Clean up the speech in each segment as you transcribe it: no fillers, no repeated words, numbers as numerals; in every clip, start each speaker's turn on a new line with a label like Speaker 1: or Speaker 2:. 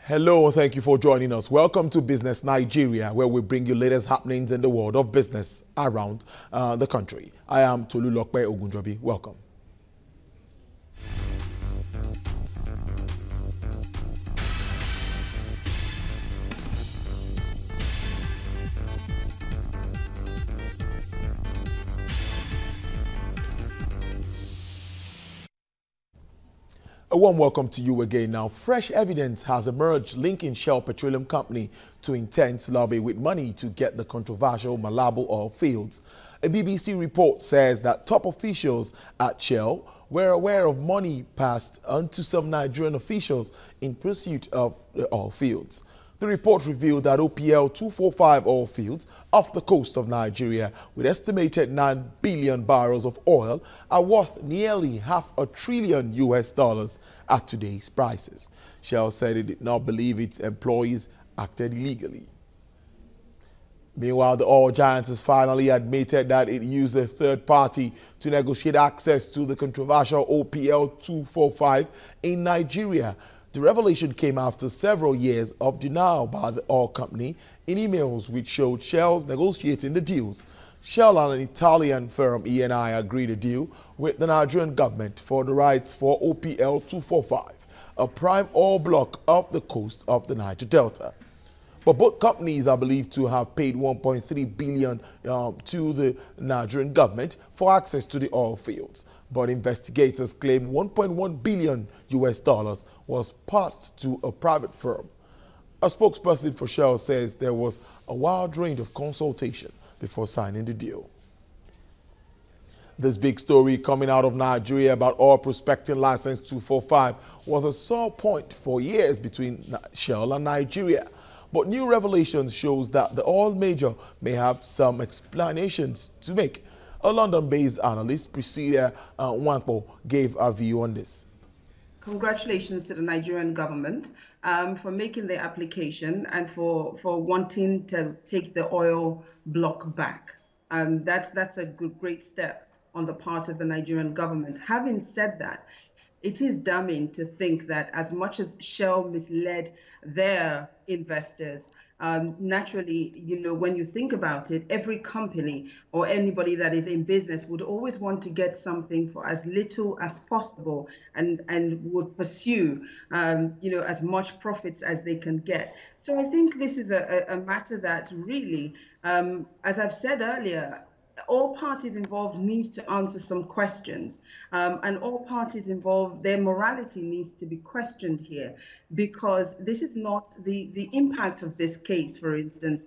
Speaker 1: Hello and thank you for joining us. Welcome to Business Nigeria, where we bring you latest happenings in the world of business around the country. I am Tolu Lokpe Ogunjobi. Welcome. A warm welcome to you again. Now, fresh evidence has emerged linking Shell Petroleum Company to intense lobby with money to get the controversial Malabo oil fields. A BBC report says that top officials at Shell were aware of money passed on to some Nigerian officials in pursuit of the oil fields. The report revealed that OPL 245 oil fields off the coast of Nigeria with estimated 9 billion barrels of oil are worth nearly $500 billion at today's prices. Shell said it did not believe its employees acted illegally. Meanwhile, the oil giant has finally admitted that it used a third party to negotiate access to the controversial OPL 245 in Nigeria. The revelation came after several years of denial by the oil company in emails which showed Shell's negotiating the deals. Shell and an Italian firm, Eni, agreed a deal with the Nigerian government for the rights for OPL 245, a prime oil block off the coast of the Niger Delta. But both companies are believed to have paid 1.3 billion to the Nigerian government for access to the oil fields. But investigators claim 1.1 billion US was passed to a private firm. A spokesperson for Shell says there was a wide range of consultation before signing the deal. This big story coming out of Nigeria about oil prospecting license 245 was a sore point for years between Shell and Nigeria. But new revelations shows that the oil major may have some explanations to make. A London-based analyst, Priscilla Wankpo, gave her view on this.
Speaker 2: Congratulations to the Nigerian government for making the application and for wanting to take the oil block back. That's a great step on the part of the Nigerian government. Having said that, it is damning to think that as much as Shell misled their investors, naturally, when you think about it, every company or anybody that is in business would always want to get something for as little as possible and would pursue, as much profits as they can get. So I think this is a matter that really, as I've said earlier, all parties involved needs to answer some questions, and all parties involved, their morality needs to be questioned here, because this is not the impact of this case, for instance.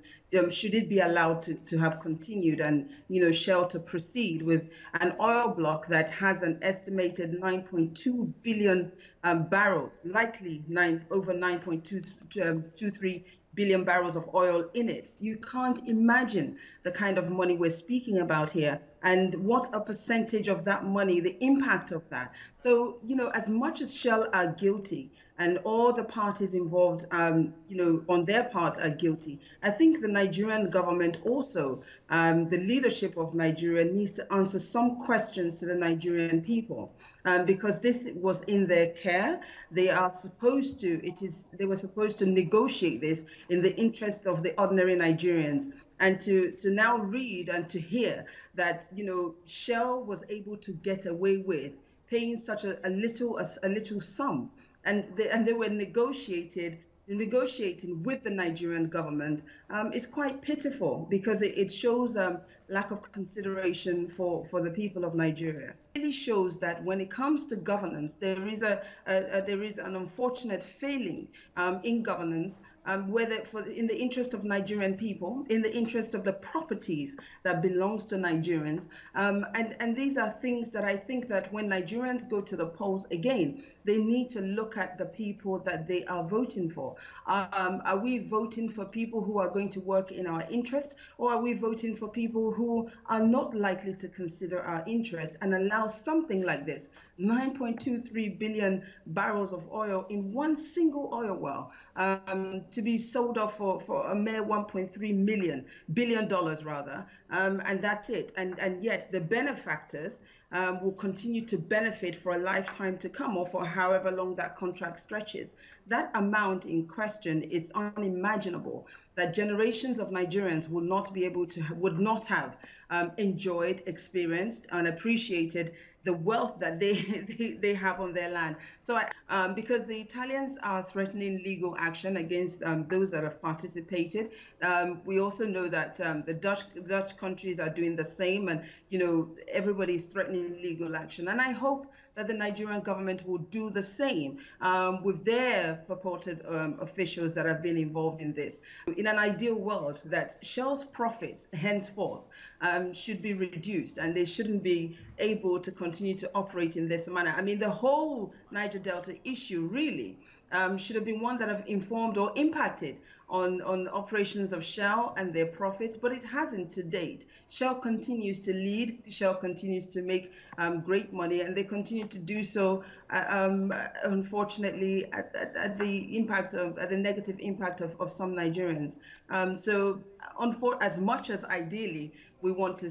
Speaker 2: Should it be allowed to have continued and, Shell to proceed with an oil block that has an estimated 9.2 billion barrels, likely over 9.23 billion barrels of oil in it. You can't imagine the kind of money we're speaking about here and what a percentage of that money, the impact of that. So, as much as Shell are guilty and all the parties involved, on their part are guilty, I think the Nigerian government also, the leadership of Nigeria needs to answer some questions to the Nigerian people, because this was in their care. They were supposed to negotiate this in the interest of the ordinary Nigerians. And to now read and to hear that, Shell was able to get away with paying such a little sum, and they were negotiating with the Nigerian government, is quite pitiful, because it shows lack of consideration for the people of Nigeria. It really shows that when it comes to governance, there is an unfortunate failing in governance, whether in the interest of Nigerian people, in the interest of the properties that belongs to Nigerians, and these are things that I think that when Nigerians go to the polls again, they need to look at the people that they are voting for. Are we voting for people who are going to work in our interest, or are we voting for people who are not likely to consider our interest and allow something like this, 9.23 billion barrels of oil in one single oil well, to be sold off for a mere $1.3 billion rather, and that's it. And yet the benefactors will continue to benefit for a lifetime to come, or for however long that contract stretches. That amount in question is unimaginable, that generations of Nigerians would not have enjoyed, experienced, and appreciated the wealth that they have on their land. So because the Italians are threatening legal action against those that have participated, we also know that the Dutch countries are doing the same, and everybody's threatening legal action. And I hope that the Nigerian government will do the same with their purported officials that have been involved in this. In an ideal world, that Shell's profits henceforth should be reduced, and they shouldn't be able to continue to operate in this manner. I mean, the whole Niger Delta issue really should have been one that have informed or impacted on operations of Shell and their profits, but it hasn't to date. Shell continues to lead, Shell continues to make great money, and they continue to do so, unfortunately, at the negative impact of some Nigerians. So as much as ideally we want to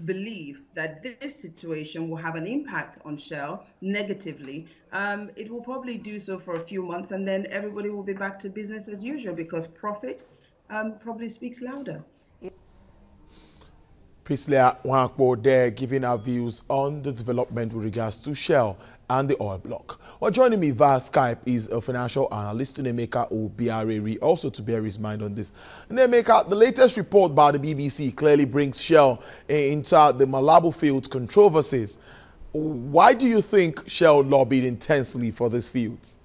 Speaker 2: believe that this situation will have an impact on Shell negatively, it will probably do so for a few months, and then everybody will be back to business as usual, because profit probably speaks louder.
Speaker 1: Priscilla Nwankwo there giving our views on the development with regards to Shell and the oil block. Well, joining me via Skype is a financial analyst, Nnemeka Obiareri, also to bear his mind on this. Nnemeka, the latest report by the BBC clearly brings Shell into the Malabo field controversies. Why do you think Shell lobbied intensely for these fields?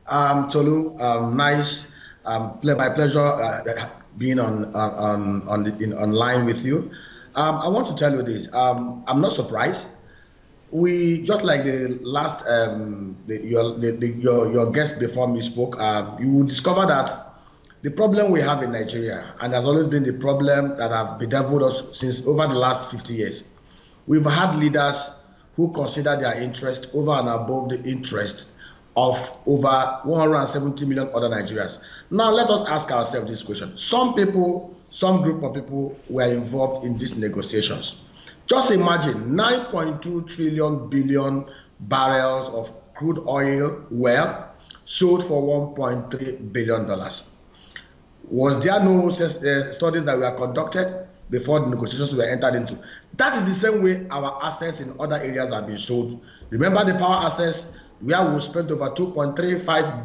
Speaker 3: Tolu, nice. My pleasure being online with you. I want to tell you this. I'm not surprised. We, just like the last your guest before me spoke, you will discover that the problem we have in Nigeria, and has always been the problem that have bedeviled us since over the last 50 years. We've had leaders who consider their interest over and above the interest of over 170 million other Nigerians. Now let us ask ourselves this question. Some group of people were involved in these negotiations. Just imagine 9.2 billion barrels of crude oil were sold for $1.3 billion. Was there no studies that were conducted before the negotiations were entered into? That is the same way our assets in other areas have been sold. Remember the power assets where we spent over 2.35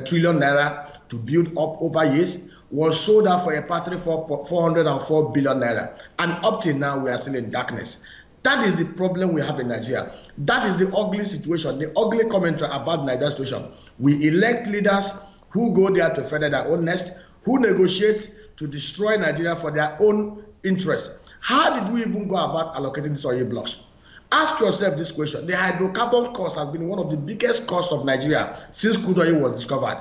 Speaker 3: trillion naira to build up over years, was sold out for a paltry for 404 billion naira. And up till now, we are still in darkness. That is the problem we have in Nigeria. That is the ugly situation, the ugly commentary about Nigeria's situation. We elect leaders who go there to further their own nest, who negotiate to destroy Nigeria for their own interests. How did we even go about allocating these oil blocks? Ask yourself this question. The hydrocarbon cost has been one of the biggest costs of Nigeria since crude oil was discovered.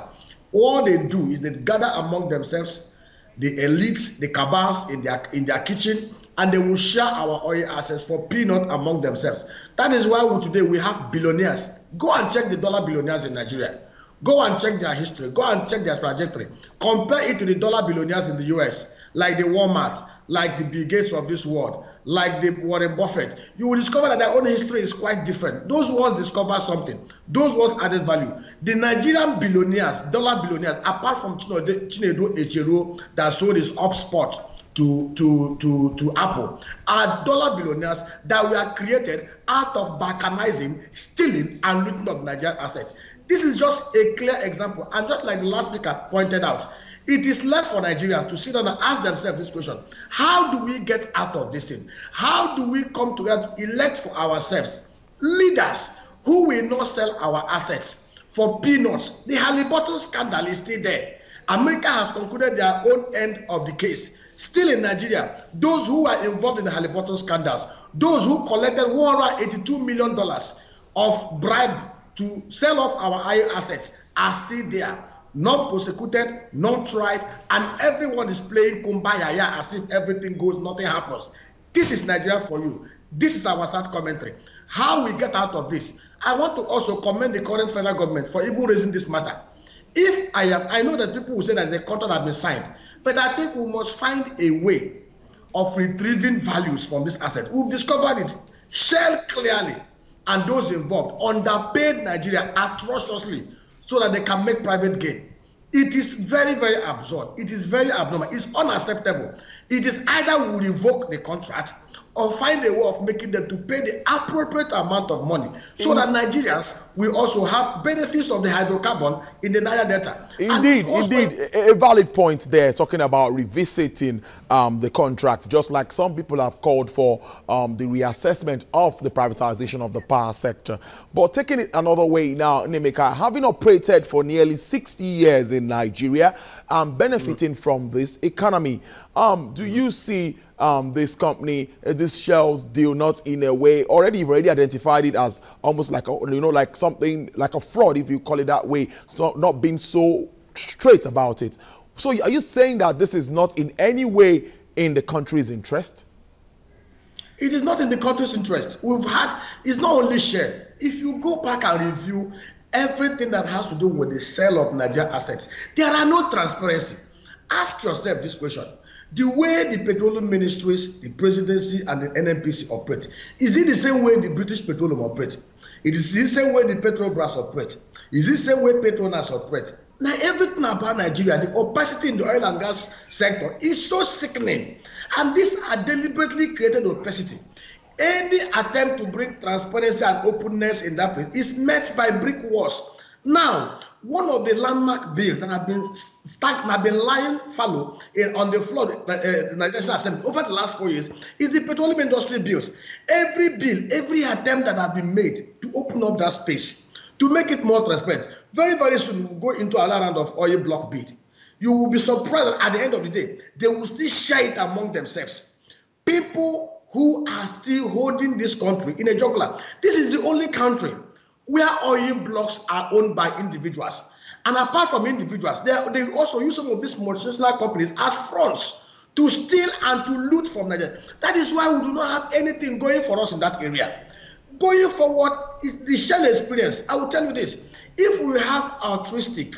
Speaker 3: All they do is they gather among themselves, the elites, the cabals in their kitchen, and they will share our oil assets for peanut among themselves. That is why today we have billionaires. Go and check the dollar billionaires in Nigeria. Go and check their history. Go and check their trajectory. Compare it to the dollar billionaires in the US, like the Walmart, like the Bill Gates of this world, like the Warren Buffett. You will discover that their own history is quite different. Those ones discover something. Those ones added value. The Nigerian billionaires, dollar billionaires, apart from Chinedu Echero that sold his HubSpot to Apple, are dollar billionaires that were created out of balkanizing, stealing, and looting of Nigerian assets. This is just a clear example. And just like the last speaker pointed out, it is left for Nigerians to sit down and ask themselves this question. How do we get out of this thing? How do we come together to elect for ourselves leaders who will not sell our assets for peanuts? The Halliburton scandal is still there. America has concluded their own end of the case. Still in Nigeria, those who are involved in the Halliburton scandals, those who collected $182 million of bribe to sell off our oil assets are still there. Not prosecuted, not tried, and everyone is playing kumbaya as if everything goes, nothing happens. This is Nigeria for you. This is our sad commentary. How we get out of this? I want to also commend the current federal government for even raising this matter. I know that people will say that the contract has been signed, but I think we must find a way of retrieving values from this asset. We've discovered it. Shell clearly and those involved underpaid Nigeria atrociously so that they can make private gain. It is very, very absurd. It is very abnormal. It's unacceptable. It is either we revoke the contract or find a way of making them to pay the appropriate amount of money so that Nigerians will also have benefits of the hydrocarbon in the Niger Delta.
Speaker 1: Indeed, a valid point there, talking about revisiting the contract, just like some people have called for the reassessment of the privatization of the power sector. But taking it another way now, Nemeka, having operated for nearly 60 years in Nigeria and benefiting from this economy, do you see this company, this Shell's deal, not in a way, you've already identified it as almost like like something like a fraud, if you call it that way, so not being so straight about it. So are you saying that this is not in any way in the country's interest?
Speaker 3: It is not in the country's interest. It's not only Shell. If you go back and review everything that has to do with the sale of Nigeria assets, there are no transparency. Ask yourself this question. The way the petroleum ministries, the presidency, and the NNPC operate, is it the same way the British Petroleum operate? It is the same way the Petrobras operate? Is it the same way Petronas operate? Now, everything about Nigeria, the opacity in the oil and gas sector is so sickening. And these are deliberately created opacity. Any attempt to bring transparency and openness in that place is met by brick walls. Now, one of the landmark bills that have been lying fallow on the floor of the National Assembly over the last 4 years is the petroleum industry bills. Every bill, every attempt that has been made to open up that space, to make it more transparent. Very, very soon we'll go into another round of oil block bid. You will be surprised that at the end of the day, they will still share it among themselves. People who are still holding this country in a jugular. This is the only country where oil blocks are owned by individuals. And apart from individuals, they also use some of these multinational companies as fronts to steal and to loot from Nigeria. That is why we do not have anything going for us in that area. Going forward, is the Shell experience. I will tell you this. If we have altruistic,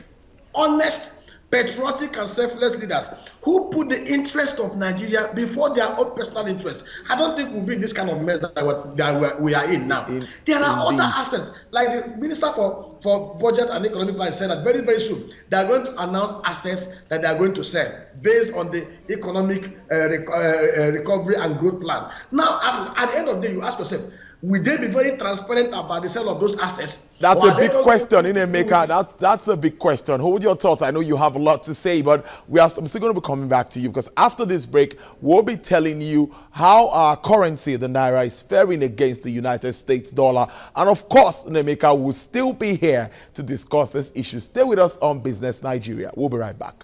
Speaker 3: honest, patriotic and selfless leaders who put the interest of Nigeria before their own personal interests, I don't think we'll be in this kind of mess that we are in now. There are other assets, like the Minister for Budget and Economic Planning said that very, very soon they are going to announce assets that they are going to sell based on the economic recovery and growth plan. Now, at the end of the day, you ask yourself, will they be very transparent about the sale of those assets?
Speaker 1: That's a big question, Nemeka. That's a big question. Hold your thoughts. I know you have a lot to say, but I'm still going to be coming back to you, because after this break, we'll be telling you how our currency, the Naira, is faring against the United States dollar. And of course, Nemeka will still be here to discuss this issue. Stay with us on Business Nigeria. We'll be right back.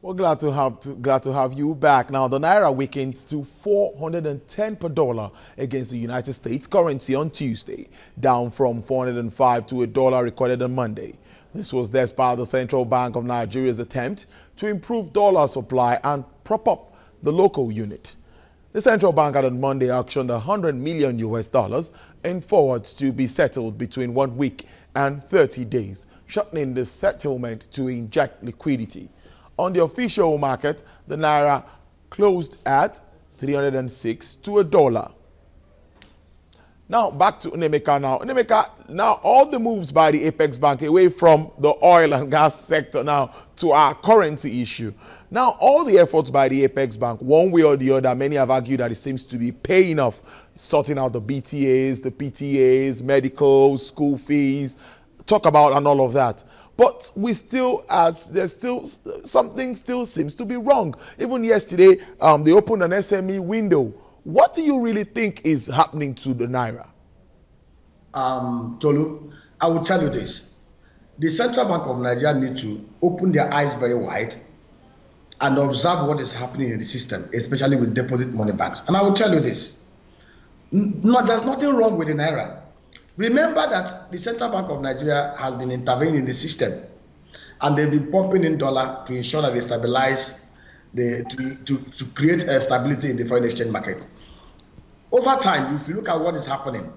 Speaker 1: We're glad to have you back. Now, the Naira weakens to 410 per dollar against the United States currency on Tuesday, down from 405 to $1 recorded on Monday. This was despite the Central Bank of Nigeria's attempt to improve dollar supply and prop up the local unit. The central bank had on Monday auctioned $100 million in forwards to be settled between 1 week and 30 days, shortening the settlement to inject liquidity. On the official market, the Naira closed at 306 to $1. Now, back to Nemeka now. Nemeka, now all the moves by the Apex Bank away from the oil and gas sector now to our currency issue. Now, all the efforts by the Apex Bank, one way or the other, many have argued that it seems to be paying off, sorting out the BTAs, the PTAs, medical, school fees, talk about and all of that. But something still seems to be wrong. Even yesterday, they opened an SME window. What do you really think is happening to the Naira?
Speaker 3: Tolu, I will tell you this. The Central Bank of Nigeria need to open their eyes very wide and observe what is happening in the system, especially with deposit money banks. And I will tell you this. There's nothing wrong with the Naira. Remember that the Central Bank of Nigeria has been intervening in the system, and they've been pumping in dollar to ensure that they stabilize to create stability in the foreign exchange market. Over time, if you look at what is happening,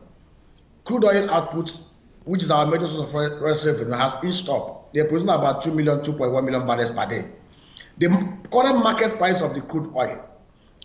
Speaker 3: crude oil output, which is our major source of foreign revenue, has inched up. They're producing about 2.1 million barrels per day. The current market price of the crude oil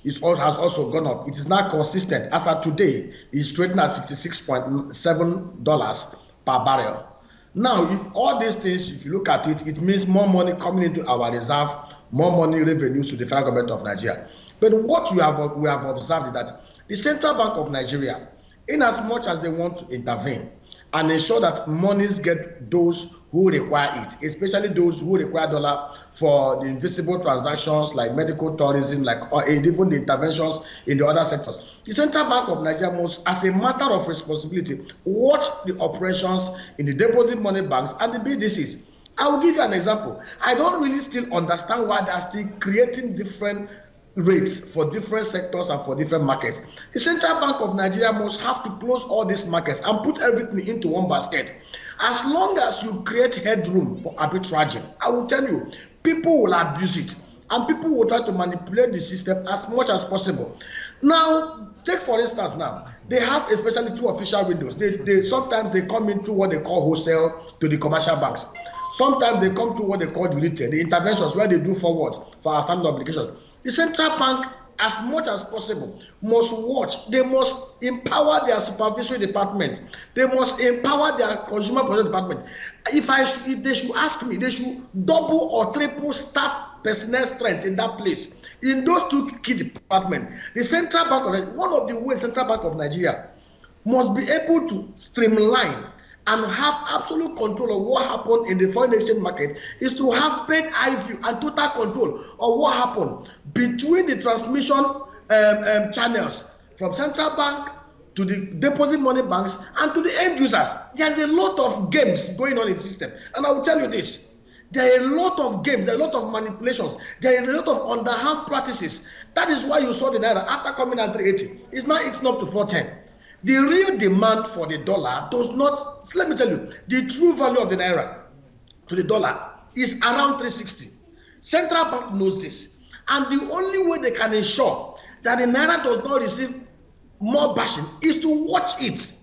Speaker 3: has also gone up. It is now consistent. As of today, it's trading at $56.7 per barrel. Now, if all these things, if you look at it, it means more money coming into our reserve, more money revenues to the federal government of Nigeria. But what we have observed is that the Central Bank of Nigeria, in as much as they want to intervene and ensure that monies get those who require it, especially those who require dollar for the invisible transactions like medical tourism, or even the interventions in the other sectors. The Central Bank of Nigeria must, as a matter of responsibility, watch the operations in the deposit money banks and the BDCs. I will give you an example. I don't really still understand why they're still creating different rates for different sectors and for different markets. The Central Bank of Nigeria must have to close all these markets and put everything into one basket. As long as you create headroom for arbitraging, I will tell you, people will abuse it and people will try to manipulate the system as much as possible. Now, take for instance now, they have especially two official windows. Sometimes they come into what they call wholesale to the commercial banks. Sometimes they come to what they call the retail, the interventions where they do forward for our standard obligations. The Central Bank, as much as possible, must watch. They must empower their supervisory department. They must empower their consumer protection department. If they should ask me, they should double or triple staff personnel strength in that place. In those two key departments, the Central Bank of Nigeria, one of the ways Central Bank of Nigeria must be able to streamline and have absolute control of what happened in the foreign exchange market is to have paid eye view and total control of what happened between the transmission channels from central bank to the deposit money banks and to the end users. There's a lot of games going on in the system. And I will tell you this, there are a lot of games, there are a lot of manipulations, there are a lot of underhand practices. That is why you saw the Naira after coming at 380, it's now eating up to 410. The real demand for the dollar does not, let me tell you, the true value of the Naira to the dollar is around 360. Central Bank knows this. And the only way they can ensure that the Naira does not receive more bashing is to watch it.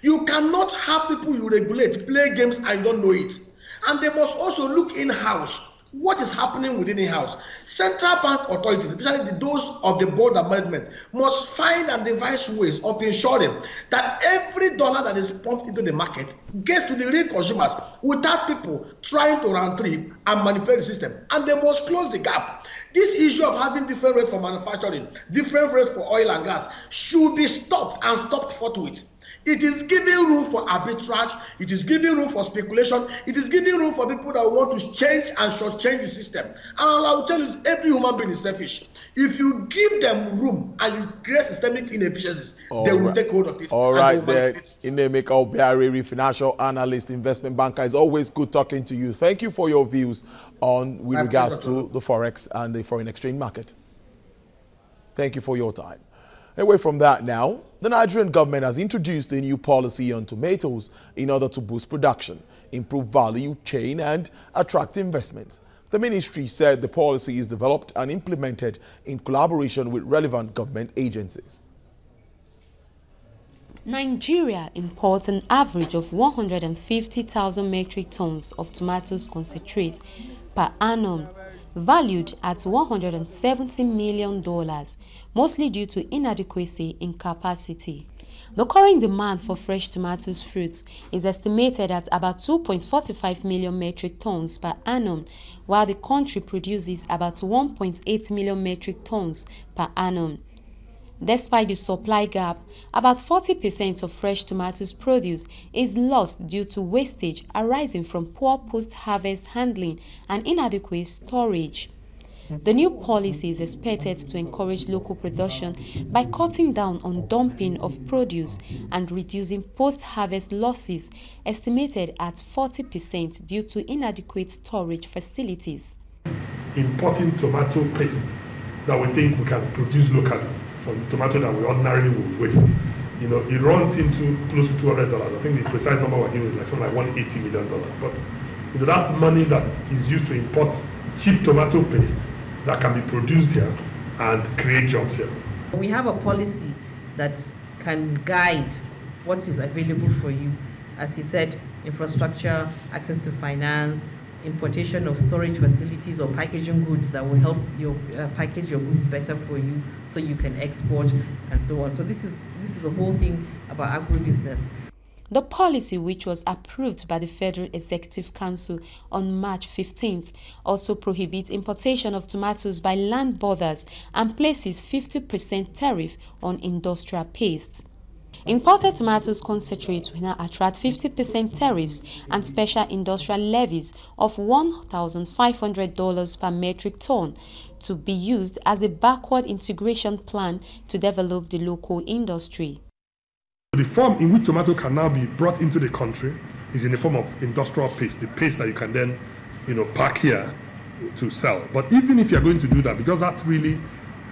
Speaker 3: You cannot have people you regulate play games and you don't know it. And they must also look in-house. What is happening within the house? Central bank authorities, especially those of the board of management, must find and devise ways of ensuring that every dollar that is pumped into the market gets to the real consumers without people trying to round trip and manipulate the system. And they must close the gap. This issue of having different rates for manufacturing, different rates for oil and gas should be stopped and stopped forthwith. It is giving room for arbitrage, it is giving room for speculation, it is giving room for people that want to change and shortchange the system. And all I will tell you is every human being is selfish. If you give them room and you create systemic inefficiencies, they will take hold of it.
Speaker 1: All right, there. Nnemeka Obiareri, financial analyst, investment banker. It's always good talking to you. Thank you for your views with regards to the Forex and the foreign exchange market. Thank you for your time. Away from that now, the Nigerian government has introduced a new policy on tomatoes in order to boost production, improve value chain and attract investment. The ministry said the policy is developed and implemented in collaboration with relevant government agencies.
Speaker 4: Nigeria imports an average of 150,000 metric tons of tomatoes concentrate per annum, valued at $170 million, mostly due to inadequacy in capacity. The current demand for fresh tomatoes fruits is estimated at about 2.45 million metric tons per annum, while the country produces about 1.8 million metric tons per annum. Despite the supply gap, about 40% of fresh tomatoes produce is lost due to wastage arising from poor post-harvest handling and inadequate storage. The new policy is expected to encourage local production by cutting down on dumping of produce and reducing post-harvest losses, estimated at 40% due to inadequate storage facilities.
Speaker 5: Importing tomato paste that we think we can produce locally from the tomato that we ordinarily would waste. You know, it runs into close to $200. I think the precise number we're giving is like something like $180 million. But you know, that's money that is used to import cheap tomato paste that can be produced here and create jobs here.
Speaker 6: We have a policy that can guide what is available for you. As he said, infrastructure, access to finance, importation of storage facilities or packaging goods that will help you package your goods better for you so you can export and so on. So this is the whole thing about agribusiness.
Speaker 4: The policy, which was approved by the Federal Executive Council on March 15th, also prohibits importation of tomatoes by land borders and places 50% tariff on industrial paste. Imported tomatoes concentrate will now attract 50% tariffs and special industrial levies of $1,500 per metric ton to be used as a backward integration plan to develop the local industry.
Speaker 5: The form in which tomato can now be brought into the country is in the form of industrial paste, the paste that you can then, pack here to sell. But even if you're going to do that, because that's really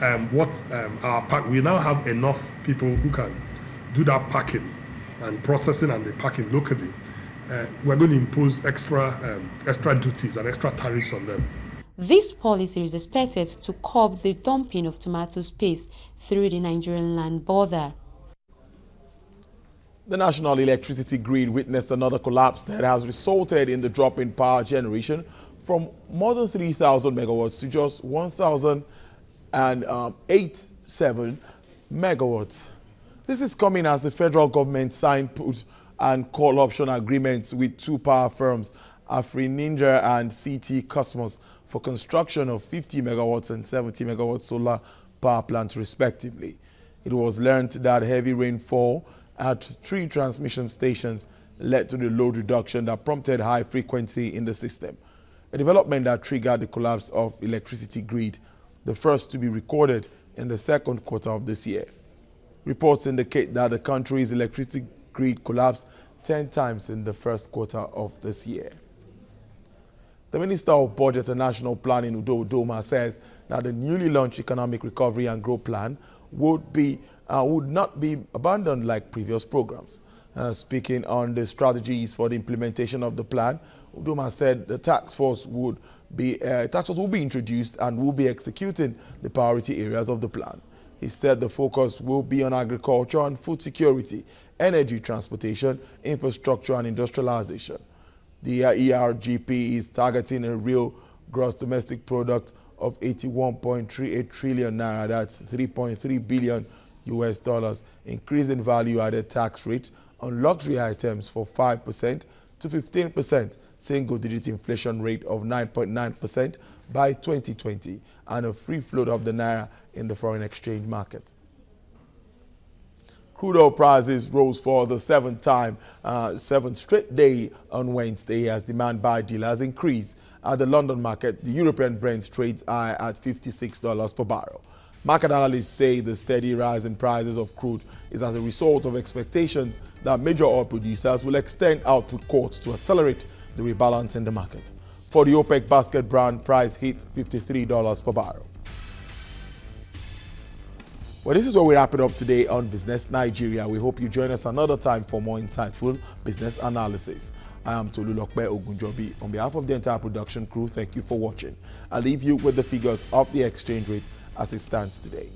Speaker 5: our pack, we now have enough people who can do that packing and processing and the packing locally. We're going to impose extra duties and extra tariffs on them.
Speaker 4: This policy is expected to curb the dumping of tomato paste through the Nigerian land border.
Speaker 1: The national electricity grid witnessed another collapse that has resulted in the drop in power generation from more than 3,000 megawatts to just 1,087 megawatts. This is coming as the federal government signed put and call option agreements with two power firms, Afrininja and CT Cosmos, for construction of 50 megawatts and 70 megawatt solar power plants respectively. It was learned that heavy rainfall at 3 transmission stations led to the load reduction that prompted high frequency in the system, a development that triggered the collapse of electricity grid, the first to be recorded in the second quarter of this year. Reports indicate that the country's electricity grid collapsed 10 times in the first quarter of this year. The Minister of Budget and National Planning, Udo Udoma, says that the newly launched Economic Recovery and Growth Plan would not be abandoned like previous programs. Speaking on the strategies for the implementation of the plan, Udoma said the task force will be introduced and will be executing the priority areas of the plan. He said the focus will be on agriculture and food security, energy, transportation, infrastructure and industrialization. The ERGP is targeting a real gross domestic product of 81.38 trillion naira, that's $3.3 billion US, increasing value-added tax rate on luxury items from 5% to 15%, single-digit inflation rate of 9.9% by 2020, and a free float of the naira in the foreign exchange market. Crude oil prices rose for the seventh straight day on Wednesday as demand by dealers increased. At the London market, the European Brent trades high at $56 per barrel. Market analysts say the steady rise in prices of crude is as a result of expectations that major oil producers will extend output cuts to accelerate the rebalance in the market. For the OPEC basket, Brent price hit $53 per barrel. Well, this is where we wrap it up today on Business Nigeria. We hope you join us another time for more insightful business analysis. I am Tolulokpe Ogunjobi. On behalf of the entire production crew, thank you for watching. I'll leave you with the figures of the exchange rate as it stands today.